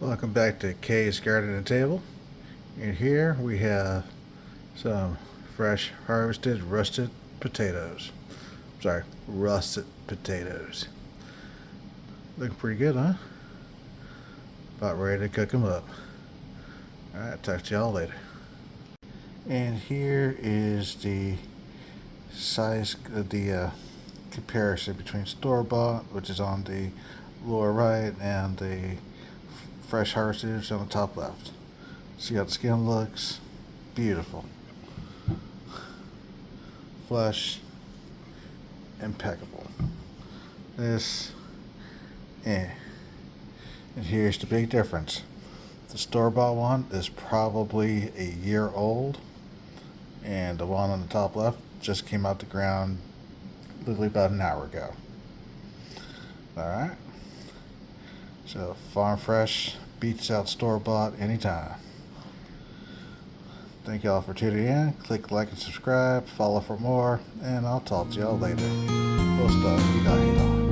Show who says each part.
Speaker 1: Welcome back to Kay's Garden and Table. And here we have some fresh harvested russet potatoes. Sorry, russet potatoes. Looking pretty good, huh? About ready to cook them up. Alright, talk to y'all later. And here is the size of the comparison between store-bought, which is on the lower right, and the fresh harvested, which is on the top left. See how the skin looks? Beautiful. Flesh, impeccable. This, And here's the big difference. The store-bought one is probably a year old, and the one on the top left just came out the ground literally about an hour ago. Alright, so farm fresh beats out store-bought anytime. Thank y'all for tuning in. Click like and subscribe, follow for more, and I'll talk to y'all later. Cool stuff. You got it on.